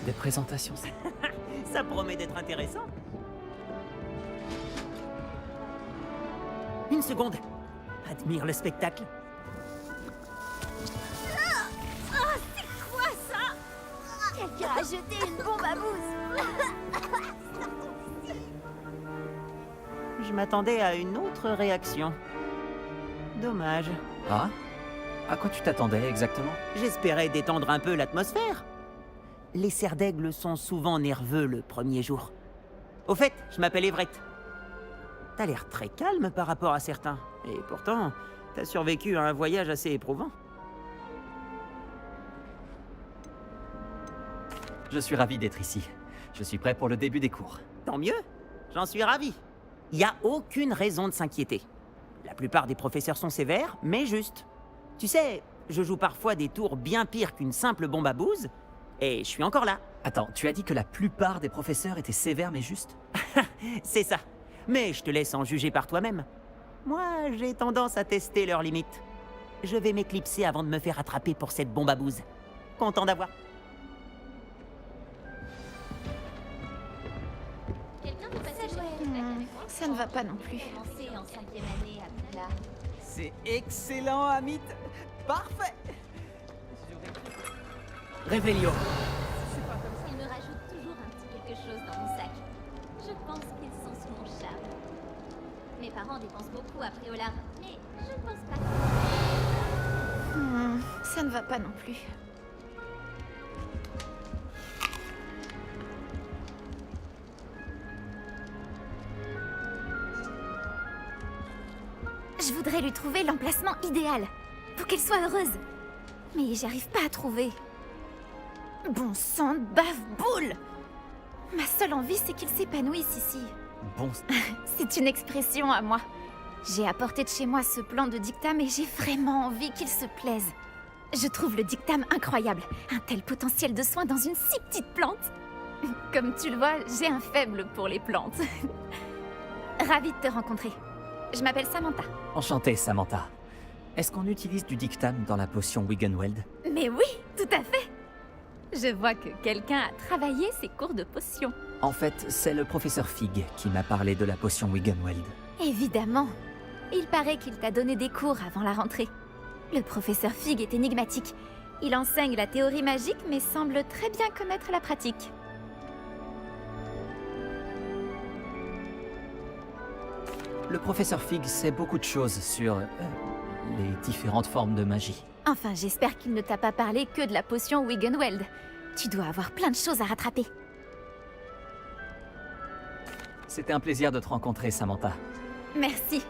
Des présentations, Ça promet d'être intéressant. Une seconde. Admire le spectacle. Quoi ça? Quelqu'un a jeté une bombe à bouse. Je m'attendais à une autre réaction. Dommage. Ah? À quoi tu t'attendais exactement? J'espérais détendre un peu l'atmosphère. Les cerfs d'aigle sont souvent nerveux le premier jour. Au fait, je m'appelle Everett. T'as l'air très calme par rapport à certains. Et pourtant, t'as survécu à un voyage assez éprouvant. Je suis ravi d'être ici. Je suis prêt pour le début des cours. Tant mieux, j'en suis ravi. Y a aucune raison de s'inquiéter. La plupart des professeurs sont sévères, mais justes. Tu sais, je joue parfois des tours bien pires qu'une simple bombe à bouse, et je suis encore là. Attends, tu as dit que la plupart des professeurs étaient sévères mais justes? C'est ça. Mais je te laisse en juger par toi-même. Moi, j'ai tendance à tester leurs limites. Je vais m'éclipser avant de me faire attraper pour cette bombe à bouse. Content d'avoir... Quelqu'un peut passer chez avec moi? Ça ne va pas non plus. Commencer en 5e année à Poudlard. C'est excellent, Amit. Parfait. Réveillon. Il me rajoute toujours un petit quelque chose dans mon sac. Je pense qu'ils sont sous mon charme. Mes parents dépensent beaucoup à Préolard, mais je ne pense pas. Ça ne va pas non plus. Je voudrais lui trouver l'emplacement idéal pour qu'elle soit heureuse. Mais j'arrive pas à trouver. Bon sang de bave-boule! Ma seule envie, c'est qu'il s'épanouisse ici. Bon, C'est une expression à moi. J'ai apporté de chez moi ce plan de dictame et j'ai vraiment envie qu'il se plaise. Je trouve le dictame incroyable. Un tel potentiel de soin dans une si petite plante. Comme tu le vois, j'ai un faible pour les plantes. Ravie de te rencontrer. Je m'appelle Samantha. enchanté, Samantha. Est-ce qu'on utilise du dictame dans la potion Wiggenweld? Mais oui, tout à fait. Je vois que quelqu'un a travaillé ses cours de potions. En fait, c'est le professeur Fig qui m'a parlé de la potion Wiggenweld. Évidemment. Il paraît qu'il t'a donné des cours avant la rentrée. Le professeur Fig est énigmatique. Il enseigne la théorie magique mais semble très bien connaître la pratique. Le professeur Fig sait beaucoup de choses sur les différentes formes de magie. Enfin, j'espère qu'il ne t'a pas parlé que de la potion Wiggenweld. Tu dois avoir plein de choses à rattraper. C'était un plaisir de te rencontrer, Samantha. Merci.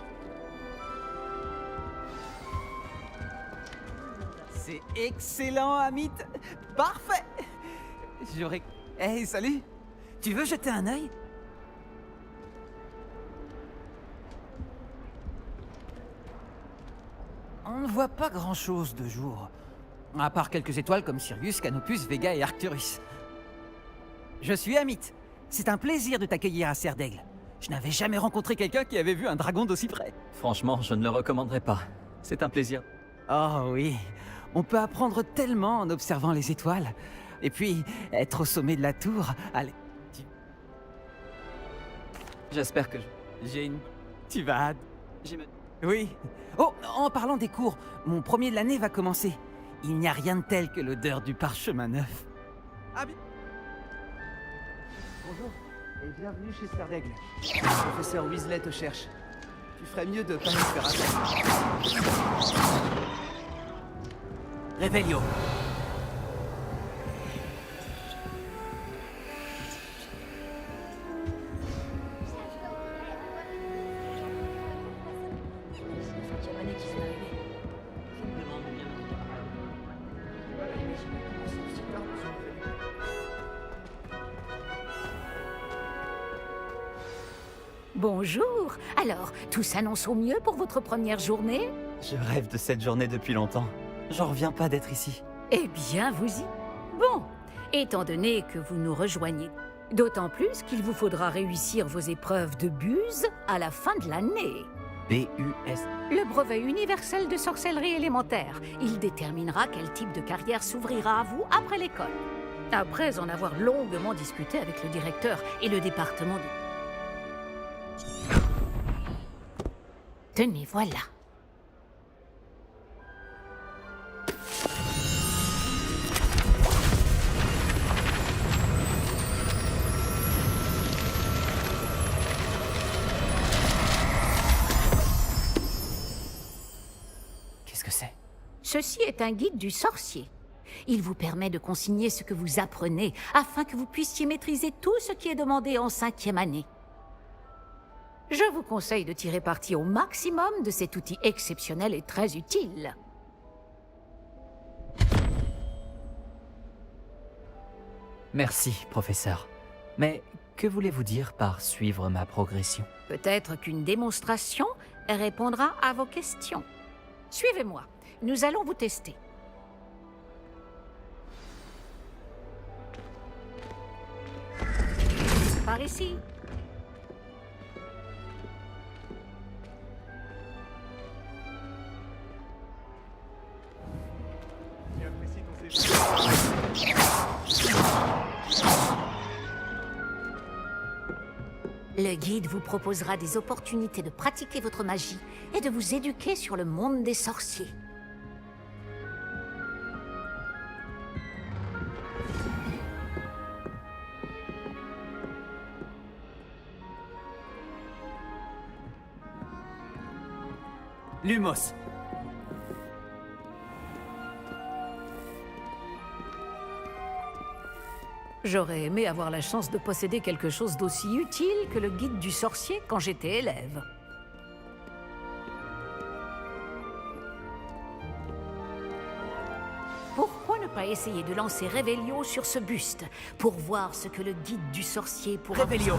C'est excellent, Amit. Parfait. J'aurais... Hey, salut. Tu veux jeter un œil? On ne voit pas grand-chose de jour. À part quelques étoiles comme Sirius, Canopus, Vega et Arcturus. Je suis Amit. C'est un plaisir de t'accueillir à Serre d'Aigle. Je n'avais jamais rencontré quelqu'un qui avait vu un dragon d'aussi près. Franchement, je ne le recommanderais pas. C'est un plaisir. Oh oui, on peut apprendre tellement en observant les étoiles. Et puis, être au sommet de la tour... Allez, J'espère que j'ai une... Tu vas... j'imagine- Oui. Oh, en parlant des cours, mon premier de l'année va commencer. Il n'y a rien de tel que l'odeur du parchemin neuf. Bonjour et bienvenue chez Serre d'Aigle. Le professeur Weasley te cherche. Tu ferais mieux de pas nous faire attendre. Réveillon. Bonjour. Alors, tout s'annonce au mieux pour votre première journée? Je rêve de cette journée depuis longtemps. J'en reviens pas d'être ici. Eh bien, vous y... Bon, étant donné que vous nous rejoignez, d'autant plus qu'il vous faudra réussir vos épreuves de buse à la fin de l'année. B-U-S... Le brevet universel de sorcellerie élémentaire. Il déterminera quel type de carrière s'ouvrira à vous après l'école. Après en avoir longuement discuté avec le directeur et le département de... Tenez, voilà. Qu'est-ce que c'est? Ceci est un guide du sorcier. Il vous permet de consigner ce que vous apprenez afin que vous puissiez maîtriser tout ce qui est demandé en 5e année. Je vous conseille de tirer parti au maximum de cet outil exceptionnel et très utile. Merci, professeur. Mais que voulez-vous dire par suivre ma progression? Peut-être qu'une démonstration répondra à vos questions. Suivez-moi, nous allons vous tester. Par ici. Le guide vous proposera des opportunités de pratiquer votre magie et de vous éduquer sur le monde des sorciers. Lumos. J'aurais aimé avoir la chance de posséder quelque chose d'aussi utile que le guide du sorcier quand j'étais élève. Pourquoi ne pas essayer de lancer Revelio sur ce buste pour voir ce que le guide du sorcier pourra... Revelio.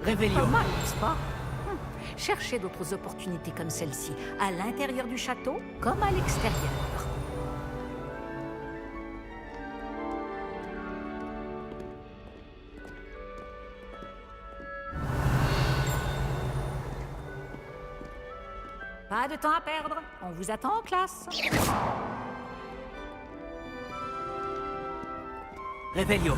Revelio. Pas mal, n'est-ce pas? Cherchez d'autres opportunités comme celle-ci, à l'intérieur du château comme à l'extérieur. Pas de temps à perdre, on vous attend en classe. Revelio.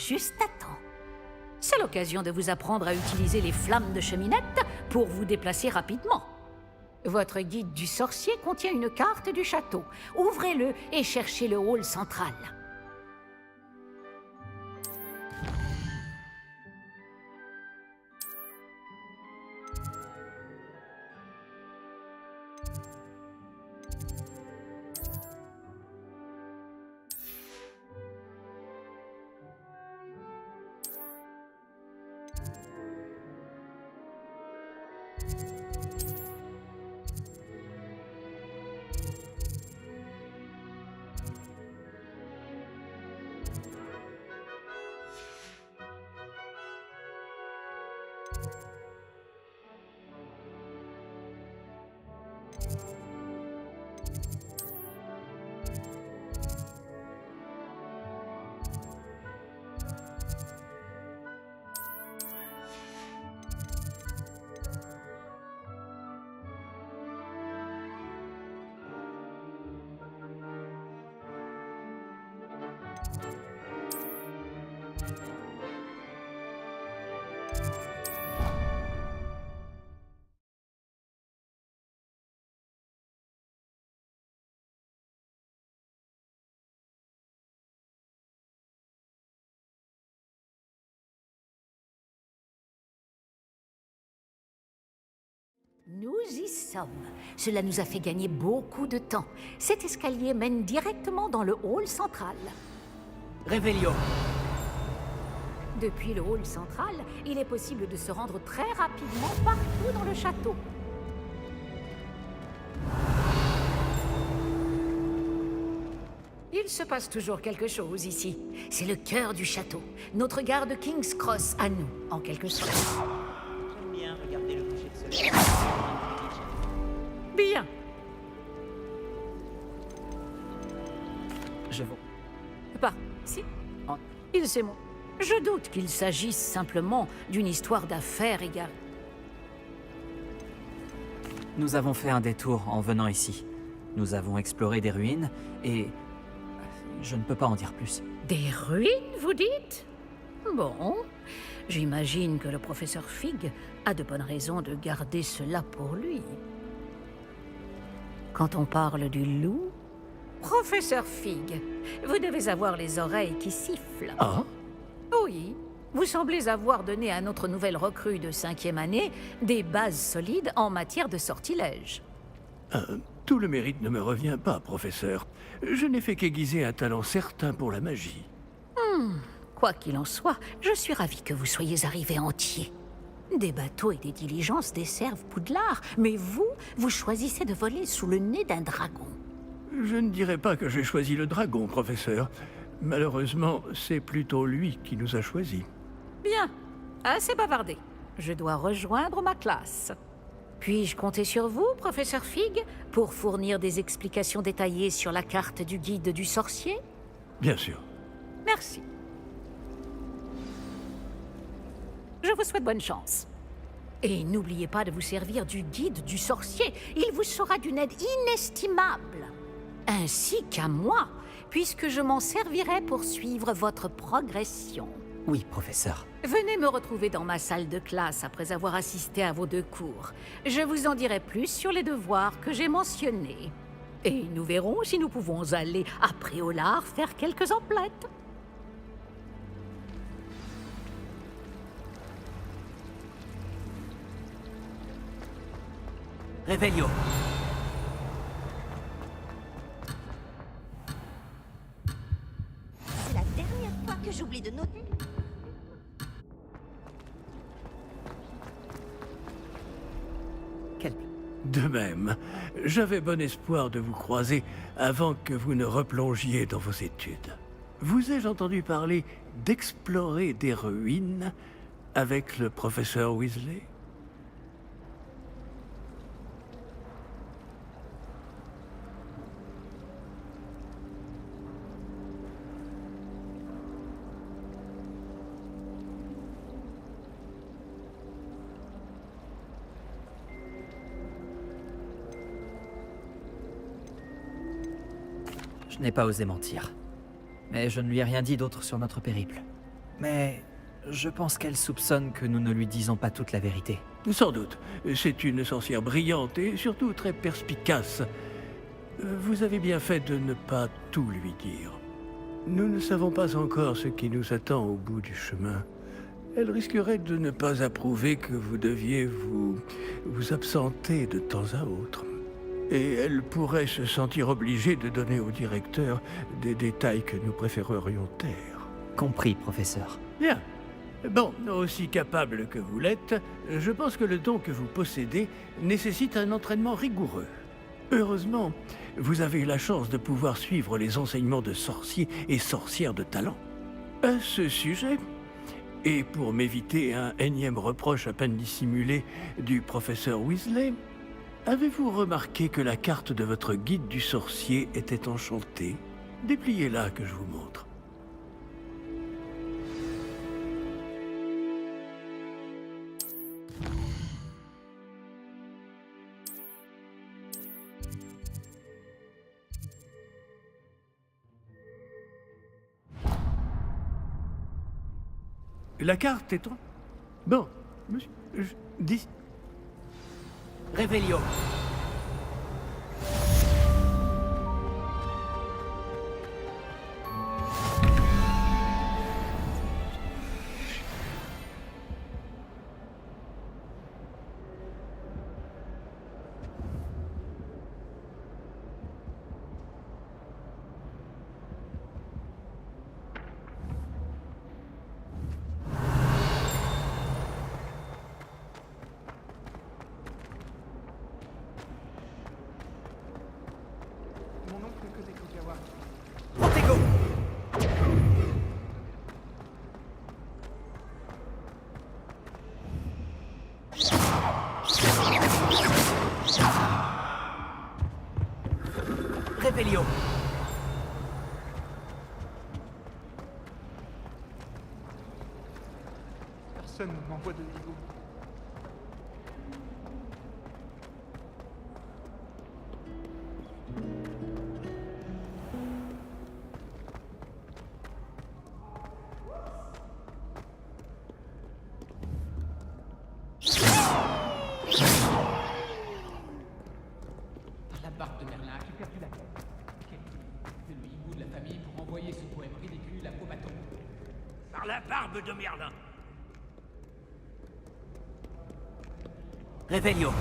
juste à temps. C'est l'occasion de vous apprendre à utiliser les flammes de cheminette pour vous déplacer rapidement. Votre guide du sorcier contient une carte du château. Ouvrez-le et cherchez le hall central. Nous y sommes. Cela nous a fait gagner beaucoup de temps. Cet escalier mène directement dans le hall central. Revelio. Depuis le hall central, il est possible de se rendre très rapidement partout dans le château. Il se passe toujours quelque chose ici. C'est le cœur du château. Notre gare de King's Cross à nous, en quelque sorte. J'aime bien regarder le coucher de soleil. Bien. Je vous... Pas si. Il c'est moi. Je doute qu'il s'agisse simplement d'une histoire d'affaires égarées. Nous avons fait un détour en venant ici. Nous avons exploré des ruines et... je ne peux pas en dire plus. Des ruines, vous dites? Bon, j'imagine que le professeur Fig a de bonnes raisons de garder cela pour lui. Quand on parle du loup... Professeur Fig, vous devez avoir les oreilles qui sifflent. Ah? Oui, vous semblez avoir donné à notre nouvelle recrue de 5e année des bases solides en matière de sortilège. Tout le mérite ne me revient pas, professeur. Je n'ai fait qu'aiguiser un talent certain pour la magie. Quoi qu'il en soit, je suis ravi que vous soyez arrivé entier. Des bateaux et des diligences desservent Poudlard, mais vous choisissez de voler sous le nez d'un dragon. Je ne dirais pas que j'ai choisi le dragon, professeur. Malheureusement, c'est plutôt lui qui nous a choisis. Bien, assez bavardé. Je dois rejoindre ma classe. Puis-je compter sur vous, professeur Fig, pour fournir des explications détaillées sur la carte du guide du sorcier? Bien sûr. Merci. Je vous souhaite bonne chance. Et n'oubliez pas de vous servir du guide du sorcier. Il vous sera d'une aide inestimable. Ainsi qu'à moi, puisque je m'en servirai pour suivre votre progression. Oui, professeur. Venez me retrouver dans ma salle de classe après avoir assisté à vos 2 cours. Je vous en dirai plus sur les devoirs que j'ai mentionnés. Et nous verrons si nous pouvons aller à Préolard faire quelques emplettes. Revelio. C'est la dernière fois que j'oublie de noter. Quel... De même, j'avais bon espoir de vous croiser avant que vous ne replongiez dans vos études. Vous ai-je entendu parler d'explorer des ruines avec le professeur Weasley? Je n'ai pas osé mentir. Mais je ne lui ai rien dit d'autre sur notre périple. Mais je pense qu'elle soupçonne que nous ne lui disons pas toute la vérité. Sans doute. C'est une sorcière brillante et surtout très perspicace. Vous avez bien fait de ne pas tout lui dire. Nous ne savons pas encore ce qui nous attend au bout du chemin. Elle risquerait de ne pas approuver que vous deviez vous absenter de temps à autre. Et elle pourrait se sentir obligée de donner au directeur des détails que nous préférerions taire. Compris, professeur. Bien. Bon, aussi capable que vous l'êtes, je pense que le don que vous possédez nécessite un entraînement rigoureux. Heureusement, vous avez eu la chance de pouvoir suivre les enseignements de sorciers et sorcières de talent. À ce sujet, et pour m'éviter un énième reproche à peine dissimulé du professeur Weasley, avez-vous remarqué que la carte de votre guide du sorcier était enchantée? Dépliez-la que je vous montre. La carte est en... Bon, monsieur... dis... Réveillon. Mon oncle connaît Kogawa. Protego. Réveillon. Personne ne m'envoie de niveau. La barbe de Merlin a-t-il perdu la tête? C'est le hibou de la famille pour envoyer ce poème ridicule à Beaubaton. Par la barbe de Merlin. Réveillon.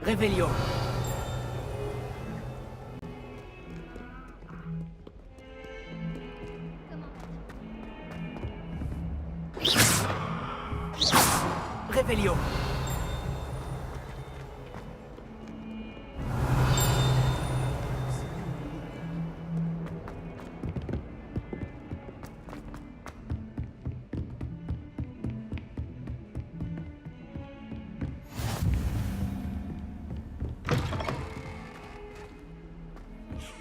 Réveillon. Réveillon.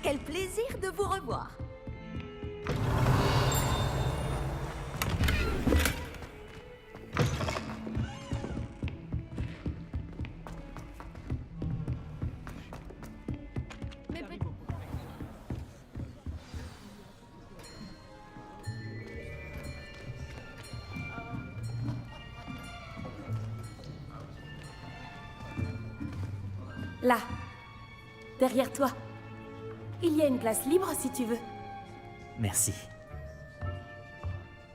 Quel plaisir de vous revoir. Là. Derrière toi. Il y a une place libre si tu veux. Merci.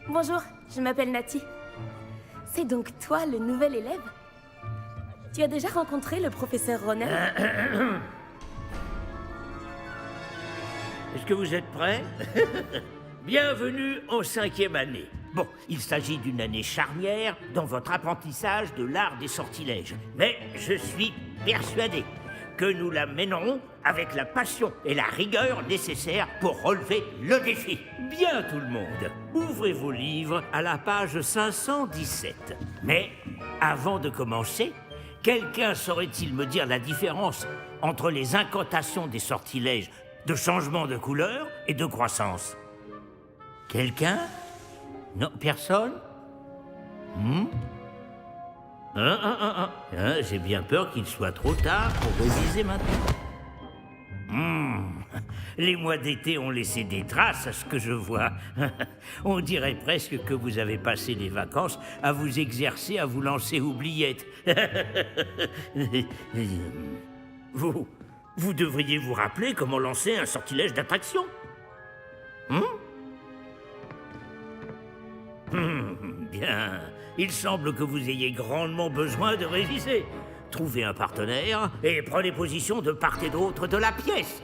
Bonjour, je m'appelle Nati. C'est donc toi le nouvel élève? Tu as déjà rencontré le professeur Ronen? Est-ce que vous êtes prêts? Bienvenue en 5e année. Bon, il s'agit d'une année charnière dans votre apprentissage de l'art des sortilèges. Mais je suis persuadé que nous la mènerons avec la passion et la rigueur nécessaires pour relever le défi. Bien tout le monde, ouvrez vos livres à la page 517. Mais avant de commencer, quelqu'un saurait-il me dire la différence entre les incantations des sortilèges de changement de couleur et de croissance? Quelqu'un? Non, personne? J'ai bien peur qu'il soit trop tard pour réviser maintenant. Les mois d'été ont laissé des traces à ce que je vois. On dirait presque que vous avez passé les vacances à vous exercer à vous lancer oubliettes. Vous devriez vous rappeler comment lancer un sortilège d'attraction. Bien. Il semble que vous ayez grandement besoin de réviser. Trouvez un partenaire et prenez position de part et d'autre de la pièce.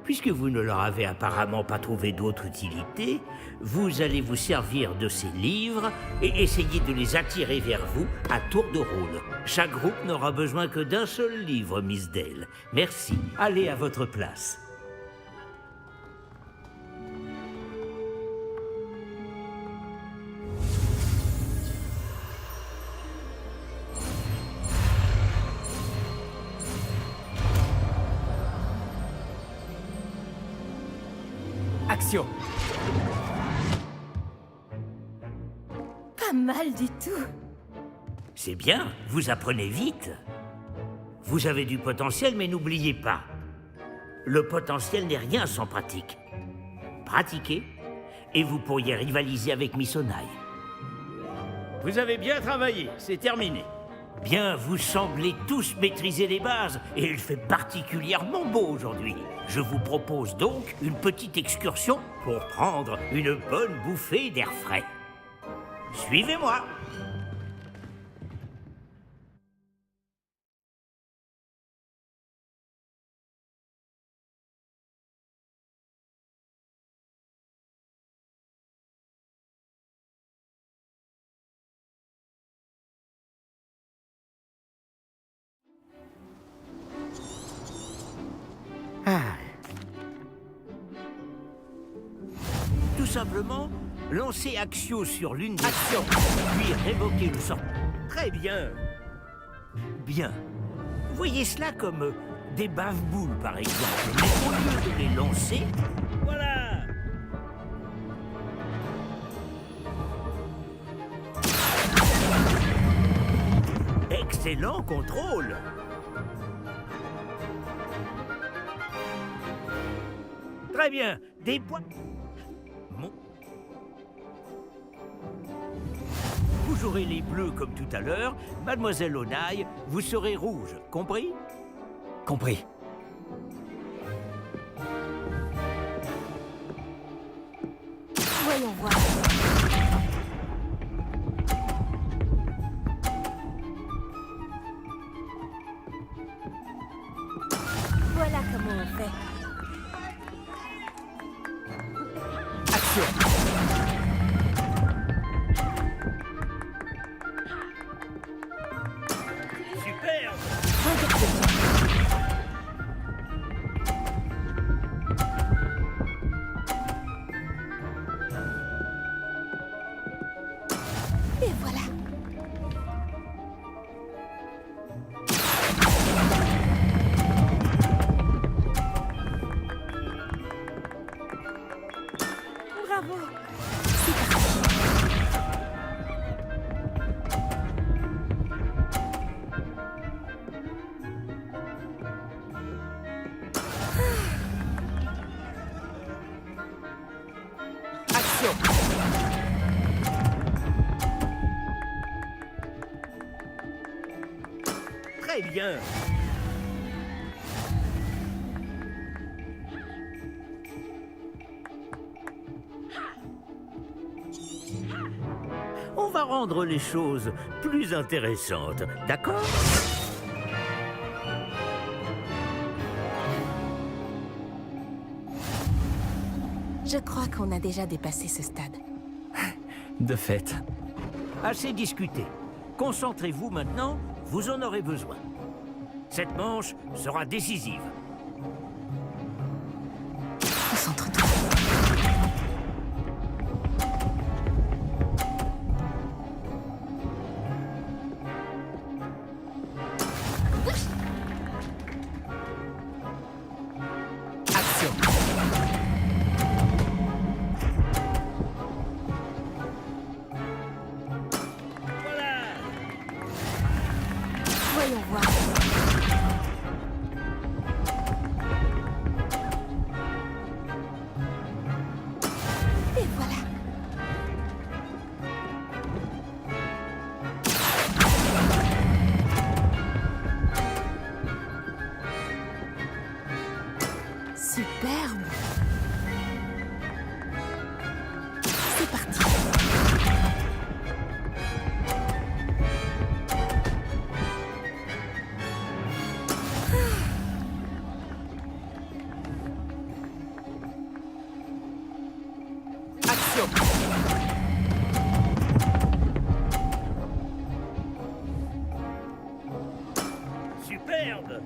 Puisque vous ne leur avez apparemment pas trouvé d'autre utilité, vous allez vous servir de ces livres et essayer de les attirer vers vous à tour de rôle. Chaque groupe n'aura besoin que d'un seul livre, Miss Dale. Merci. Allez à votre place. Action. Pas mal du tout. C'est bien, vous apprenez vite. Vous avez du potentiel, mais n'oubliez pas, le potentiel n'est rien sans pratique. Pratiquez, et vous pourriez rivaliser avec Miss Onaï. Vous avez bien travaillé, c'est terminé. Bien, vous semblez tous maîtriser les bases, et il fait particulièrement beau aujourd'hui. Je vous propose donc une petite excursion pour prendre une bonne bouffée d'air frais. Suivez-moi. Tout simplement, lancez Axio sur l'une des actions, puis révoquez le sort. Très bien. Bien. Voyez cela comme des bave-boules, par exemple. Mais au lieu de les lancer, voilà. Excellent contrôle. Très bien. Des points. Vous jouerez les bleus comme tout à l'heure. Mademoiselle Onaï, vous serez rouge. Compris? Compris. Voyons voir. Voilà comment on fait. Action. Et voilà. Bravo. Très bien. va rendre les choses plus intéressantes, d'accord? Je crois qu'on a déjà dépassé ce stade. De fait. Assez discuté. Concentrez-vous maintenant, vous en aurez besoin. Cette manche sera décisive. Concentre-toi. Voyons voir. Et voilà. Superbe. C'est parti. Superbe!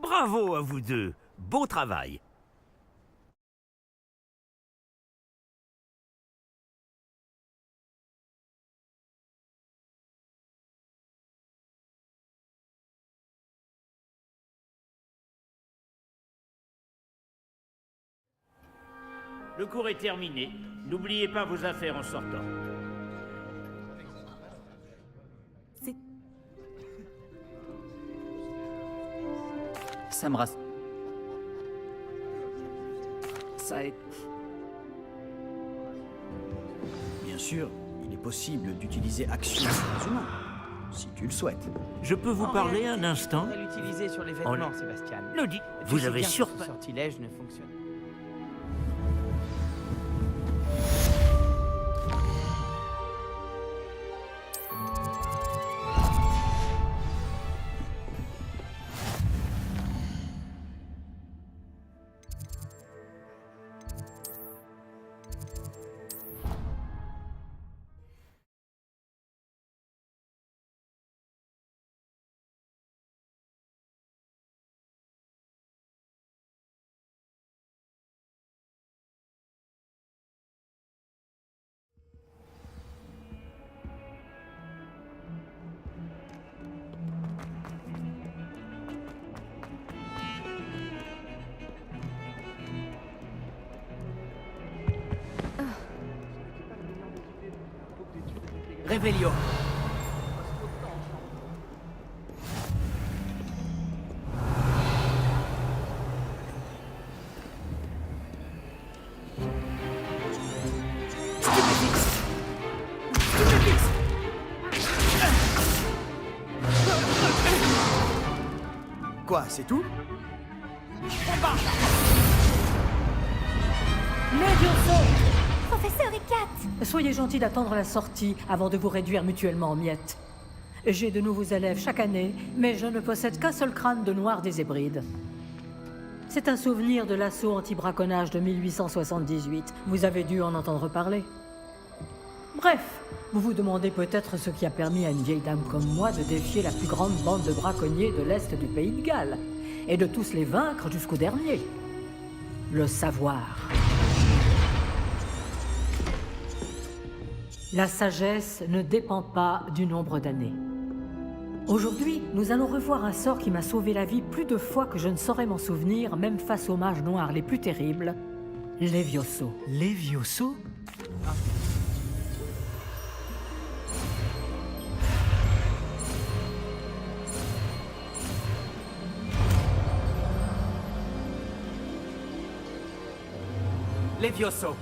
Bravo à vous deux! Beau travail! Le cours est terminé. N'oubliez pas vos affaires en sortant. Ça me rassure. Ça est... Bien sûr, il est possible d'utiliser Action sur les humains, si tu le souhaites. Je peux vous parler un instant? On l'utiliser sur les vêtements, Sébastien. Le dit. Vous avez sûr sûr... que ce sortilège ne fonctionne. Revelio. Quoi, c'est tout? Professeur Hecat! Soyez gentil d'attendre la sortie avant de vous réduire mutuellement en miettes. J'ai de nouveaux élèves chaque année, mais je ne possède qu'un seul crâne de noir des Hébrides. C'est un souvenir de l'assaut anti-braconnage de 1878. Vous avez dû en entendre parler. Bref, vous vous demandez peut-être ce qui a permis à une vieille dame comme moi de défier la plus grande bande de braconniers de l'Est du pays de Galles, et de tous les vaincre jusqu'au dernier. Le savoir. La sagesse ne dépend pas du nombre d'années. Aujourd'hui, nous allons revoir un sort qui m'a sauvé la vie plus de fois que je ne saurais m'en souvenir, même face aux mages noirs les plus terribles, Levioso. Levioso? Levioso.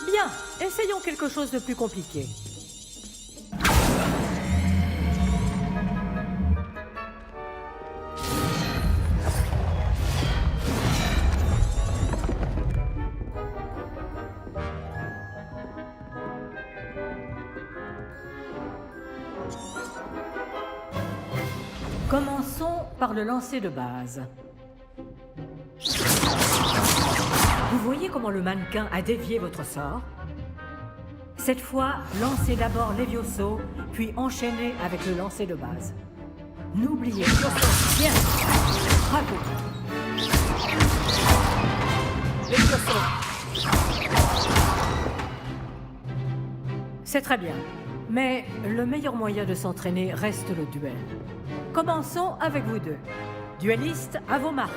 Bien, Bien, essayons quelque chose de plus compliqué. Commençons par le lancer de base. Vous voyez comment le mannequin a dévié votre sort? Cette fois, lancez d'abord Levioso, puis enchaînez avec le lancer de base. N'oubliez pas. Bien. Bravo. C'est très bien. Mais le meilleur moyen de s'entraîner reste le duel. Commençons avec vous deux. Duellistes, à vos marques.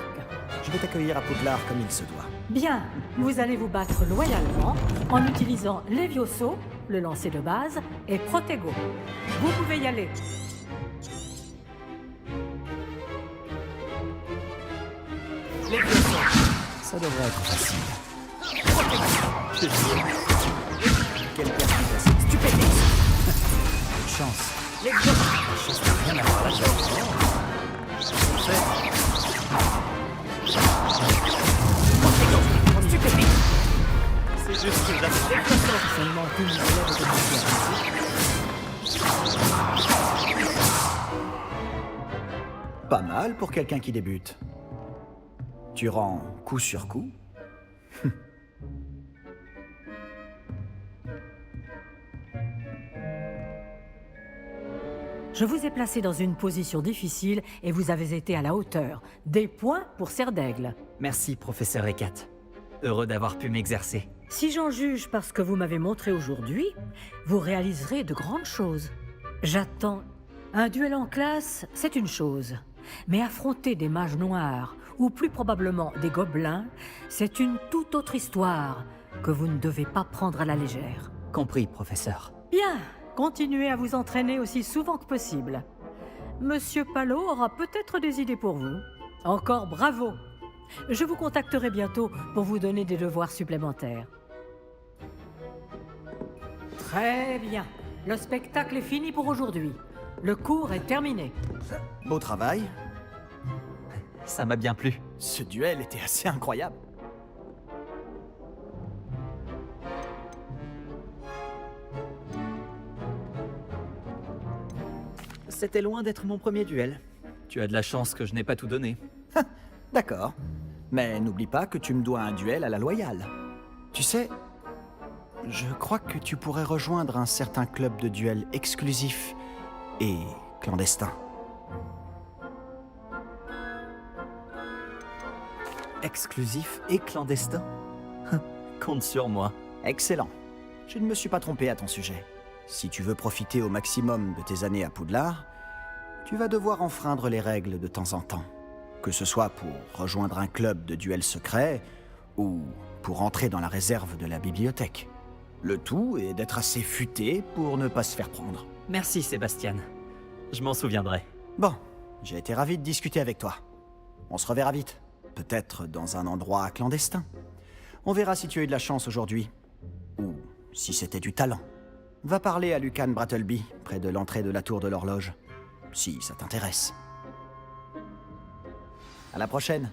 Je vais t'accueillir à Poudlard comme il se doit. Bien, vous allez vous battre loyalement en utilisant Levioso, le lancer de base, et Protego. Vous pouvez y aller. Ça devrait être facile. Quelle perspication. Stupéfixe. Chance. La chance n'a rien à voir là-dedans. Stupéfixe. C'est juste que j'avais Seulement tout le monde Pas mal pour quelqu'un qui débute. Tu rends coup sur coup. Je vous ai placé dans une position difficile et vous avez été à la hauteur. Des points pour Serre d'Aigle. Merci, professeur Ekat. Heureux d'avoir pu m'exercer. Si j'en juge par ce que vous m'avez montré aujourd'hui, vous réaliserez de grandes choses. J'attends. Un duel en classe, c'est une chose. Mais affronter des mages noirs, ou plus probablement des gobelins, c'est une toute autre histoire que vous ne devez pas prendre à la légère. Compris, professeur. Bien, continuez à vous entraîner aussi souvent que possible. Monsieur Palot aura peut-être des idées pour vous. Encore bravo. Je vous contacterai bientôt pour vous donner des devoirs supplémentaires. Très bien. Le spectacle est fini pour aujourd'hui. Le cours est terminé. Beau travail. Ça m'a bien plu. Ce duel était assez incroyable. C'était loin d'être mon premier duel. Tu as de la chance que je n'ai pas tout donné. D'accord. Mais n'oublie pas que tu me dois un duel à la loyale. Tu sais, je crois que tu pourrais rejoindre un certain club de duel exclusif et clandestin. Exclusif et clandestin. Compte sur moi. Excellent. Je ne me suis pas trompé à ton sujet. Si tu veux profiter au maximum de tes années à Poudlard, tu vas devoir enfreindre les règles de temps en temps. Que ce soit pour rejoindre un club de duel secret ou pour entrer dans la réserve de la bibliothèque. Le tout est d'être assez futé pour ne pas se faire prendre. Merci, Sébastien. Je m'en souviendrai. Bon, j'ai été ravi de discuter avec toi. On se reverra vite. Peut-être dans un endroit clandestin. On verra si tu as eu de la chance aujourd'hui. Ou si c'était du talent. Va parler à Lucan Brattleby, près de l'entrée de la tour de l'horloge. Si ça t'intéresse. À la prochaine.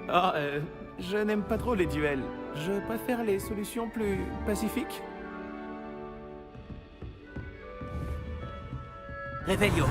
Ah, je n'aime pas trop les duels. Je préfère les solutions plus pacifiques. Réveillon.